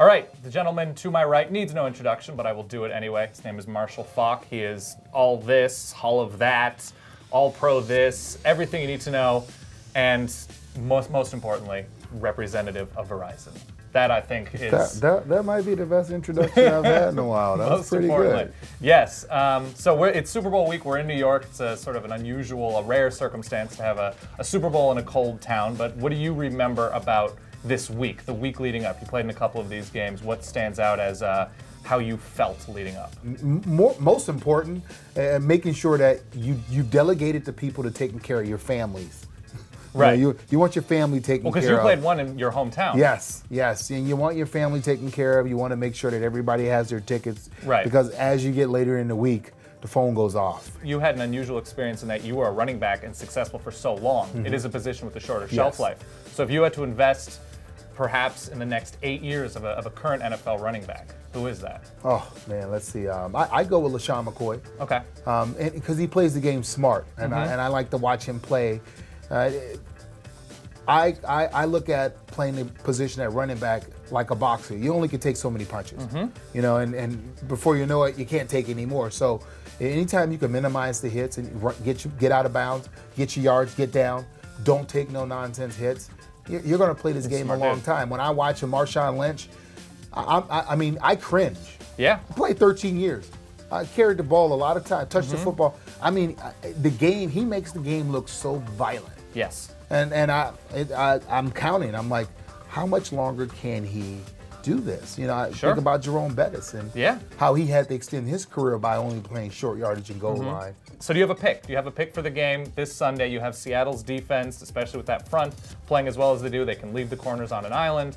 All right, the gentleman to my right needs no introduction, but I will do it anyway. His name is Marshall Faulk. He is all this, all of that, all pro this, everything you need to know, and most importantly, representative of Verizon. That, I think, is... That might be the best introduction I've had in a while. That was pretty good. Yes. So it's Super Bowl week. We're in New York. It's a sort of an unusual, a rare circumstance to have a Super Bowl in a cold town. But what do you remember about this week, the week leading up? You played in a couple of these games. What stands out as how you felt leading up? Most important, making sure that you delegated to people to taking care of your families. Right. You want your family taken care of. Because you played one in your hometown. Yes. And you want your family taken care of. You want to make sure that everybody has their tickets. Right. Because as you get later in the week, the phone goes off. You had an unusual experience in that you were a running back and successful for so long. It is a position with a shorter shelf life. So if you had to invest perhaps in the next 8 years of a current NFL running back, who is that? Oh, man, let's see. I go with LaShawn McCoy. Okay. Because he plays the game smart, and I like to watch him play. I look at playing the position at running back like a boxer. You only can take so many punches, you know, and before you know it, you can't take any more. So anytime you can minimize the hits and get out of bounds, get your yards, get down, don't take no nonsense hits, you're going to play this game a long time. When I watch a Marshawn Lynch, I mean, I cringe. Yeah. I played 13 years. I carried the ball a lot of time, touched the football. I mean, the game, he makes the game look so violent. Yes. And I'm counting. I'm like, how much longer can he do this? You know, I think about Jerome Bettis and how he had to extend his career by only playing short yardage and goal line. So do you have a pick? Do you have a pick for the game this Sunday? You have Seattle's defense, especially with that front, playing as well as they do. They can leave the corners on an island.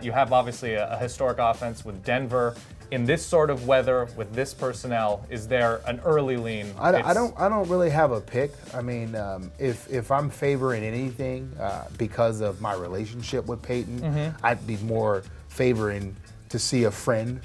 You have obviously a historic offense with Denver. In this sort of weather, with this personnel, is there an early lean? I don't really have a pick. I mean, if I'm favoring anything because of my relationship with Peyton, I'd be more favoring to see a friend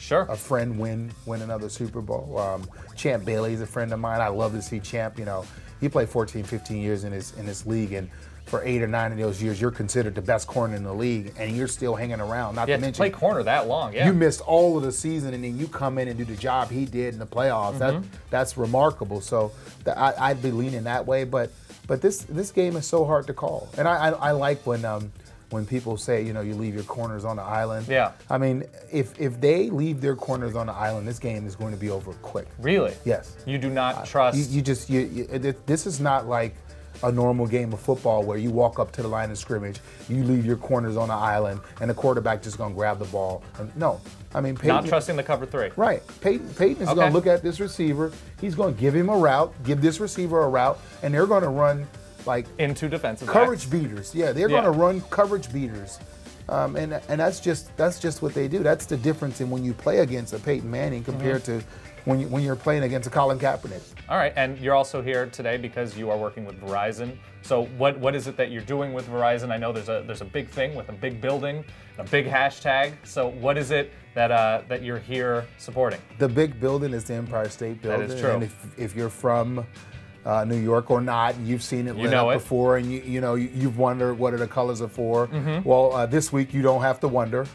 win another Super Bowl. Champ Bailey's a friend of mine. I love to see Champ. You know, he played 14, 15 years in this league, and for 8 or 9 of those years, you're considered the best corner in the league, and you're still hanging around. Not to mention, play corner that long, you missed all of the season, and then you come in and do the job he did in the playoffs. That's remarkable. So I'd be leaning that way, but this game is so hard to call, and I like when people say, you know, you leave your corners on the island. Yeah. I mean, if they leave their corners on the island, this game is going to be over quick. Really? Yes. You do not trust. This is not like a normal game of football where you walk up to the line of scrimmage, you leave your corners on the island, and the quarterback just going to grab the ball. No. I mean, Peyton, not trusting the cover 3. Right. Peyton is going to look at this receiver. He's going to give him a route, give this receiver a route, and they're going to run like into defensive coverage beaters. Yeah, they're going to run coverage beaters. And that's just what they do. That's the difference in when you play against a Peyton Manning compared to when you're playing against a Colin Kaepernick. All right, and you're also here today because you are working with Verizon. So what is it that you're doing with Verizon? I know there's a big thing with a big building, a big hashtag. So what is it that you're here supporting? The big building is the Empire State Building. That is true. And if you're from New York or not, you've seen it lit up before, and you've wondered what are the colors are for. Well, this week you don't have to wonder.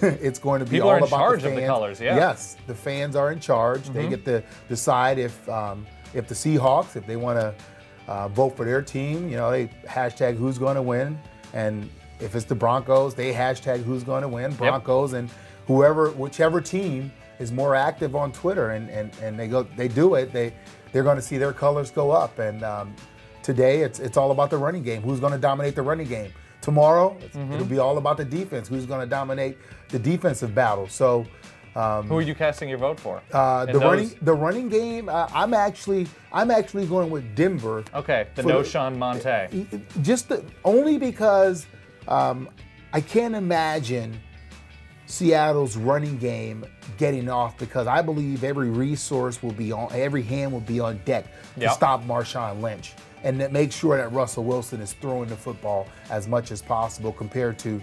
It's going to be people all are in about charge the fans. Of the colors. Yeah. Yes, the fans are in charge. They get to decide if the Seahawks, if they want to vote for their team, they hashtag who's going to win, and if it's the Broncos, they hashtag who's going to win, Broncos, and whichever team is more active on Twitter, and they do it. They're going to see their colors go up. And today, it's all about the running game. Who's going to dominate the running game? Tomorrow, it'll be all about the defense. Who's going to dominate the defensive battle? So, who are you casting your vote for? The running game. I'm actually going with Denver. Okay, the No-Sean Monte. Only because I can't imagine Seattle's running game getting off, because I believe every resource will be on, every hand will be on deck to stop Marshawn Lynch and that make sure that Russell Wilson is throwing the football as much as possible compared to,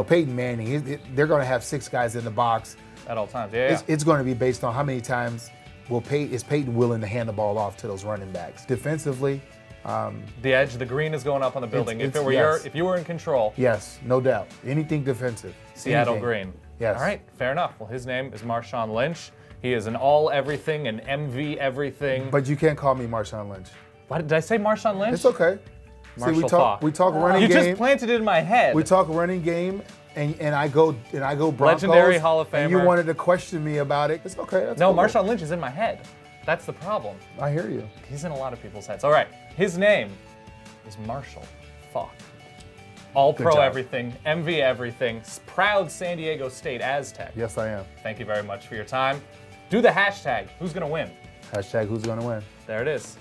Peyton Manning. They're going to have 6 guys in the box at all times. It's going to be based on how many times is Peyton willing to hand the ball off to those running backs. Defensively, The edge, the green is going up on the building. If you were in control. Yes, no doubt. Anything defensive. Seattle Anything. green. Yes. All right, fair enough. Well, his name is Marshawn Lynch. He is an all everything, an MV everything. But you can't call me Marshawn Lynch. Why did I say Marshawn Lynch? It's okay. Marshall See, Faulk. we talk running game. You just planted it in my head. We talk running game, and I go Broncos. Legendary Hall of Famer. And you wanted to question me about it. It's okay. That's no, cool. Marshawn Lynch is in my head. That's the problem. I hear you. He's in a lot of people's heads. All right, his name is Marshall Faulk. All-Pro everything, MV everything, proud San Diego State Aztec. Yes, I am. Thank you very much for your time. Do the hashtag, who's going to win? Hashtag who's going to win. There it is.